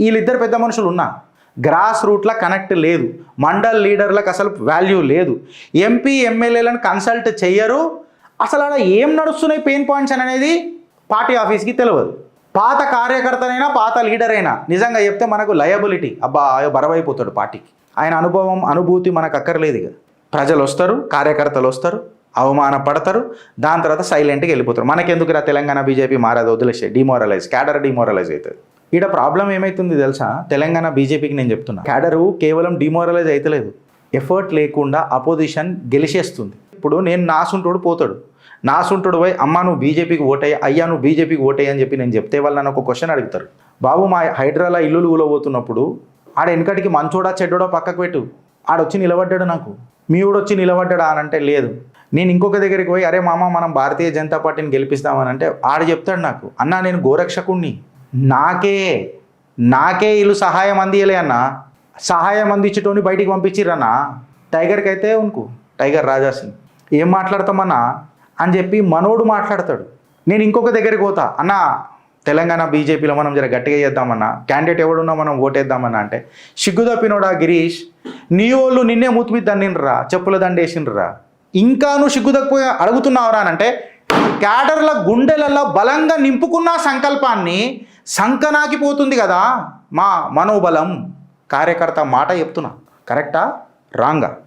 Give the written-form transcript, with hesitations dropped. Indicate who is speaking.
Speaker 1: వీళ్ళిద్దరు పెద్ద మనుషులు ఉన్నా గ్రాస్ రూట్లో కనెక్ట్ లేదు, మండల్ లీడర్లకు అసలు వాల్యూ లేదు, ఎంపీ ఎమ్మెల్యేలను కన్సల్ట్ చెయ్యరు, అసలు అలా ఏం నడుస్తున్నాయి పెయిన్ పాయింట్స్ అనేది పార్టీ ఆఫీస్కి తెలియదు. పాత కార్యకర్తనైనా పాత లీడర్ అయినా నిజంగా చెప్తే మనకు లయబిలిటీ అబ్బా బరవైపోతాడు పార్టీకి. ఆయన అనుభూతి మనకు అక్కర్లేదు. ఇక ప్రజలు వస్తారు, కార్యకర్తలు వస్తారు, అవమానపడతారు, దాని తర్వాత సైలెంట్గా వెళ్ళిపోతారు. మనకెందుకురా తెలంగాణ బీజేపీ మారదు, వదిలేసే, డిమోరలైజ్, క్యాడర్ డిమోరలైజ్ అవుతుంది. ఈడ ప్రాబ్లం ఏమవుతుంది తెలుసా, తెలంగాణ బీజేపీకి నేను చెప్తున్నా, క్యాడరు కేవలం డిమోరలైజ్ అవుతలేదు, ఎఫర్ట్ లేకుండా అపోజిషన్ గెలిచేస్తుంది. ఇప్పుడు నేను నాసుంటోడు పోతాడు, నాసుంటోడు పోయి అమ్మ నువ్వు బీజేపీకి ఓటయ్యా, అయ్యా నువ్వు బీజేపీకి ఓటయ్యా అని చెప్పి నేను చెప్తే వాళ్ళు నన్ను ఒక క్వశ్చన్ అడుగుతారు, బాబు మా హైడ్రాలా ఇల్లులు ఊలబోతున్నప్పుడు ఆడ వెనకటికి మంచోడా చెడ్డోడా పక్కకు పెట్టు, ఆడొచ్చి నిలబడ్డాడు, నాకు మీ ఊడొచ్చి నిలబడ్డాడా అని అంటే లేదు. నేను ఇంకొక దగ్గరికి పోయి అరే మామ మనం భారతీయ జనతా పార్టీని గెలిపిస్తామని అంటే ఆడు చెప్తాడు నాకు, అన్నా నేను గోరక్షకుణ్ణి, నాకే వీళ్ళు సహాయం అందియలే అన్న, సహాయం అందించటోని బయటికి పంపించిరన్నా. టైగర్కి అయితే ఉనుకు టైగర్ రాజాసింగ్ ఏం మాట్లాడతామన్నా అని చెప్పి మనోడు మాట్లాడతాడు. నేను ఇంకొక దగ్గరికి పోతా, అన్నా తెలంగాణ బీజేపీలో మనం జర గట్టిగా చేద్దామన్నా, క్యాండిడేట్ ఎవడున్నా మనం ఓటేద్దామన్నా అంటే సిగ్గుదప్పినోడా గిరీష్, నీ వాళ్ళు నిన్నే మూతి మీద దండినరా, చెప్పుల దండేసిండ్రా, ఇంకా నువ్వు సిగ్గుదప్పిపోయి అడుగుతున్నావురా అంటే క్యాడర్ల గుండెలలో బలంగా నింపుకున్న సంకల్పాన్ని సంకనాకిపోతుంది కదా మా మనోబలం. కార్యకర్త మాట చెప్తున్నా, కరెక్టా రాంగా?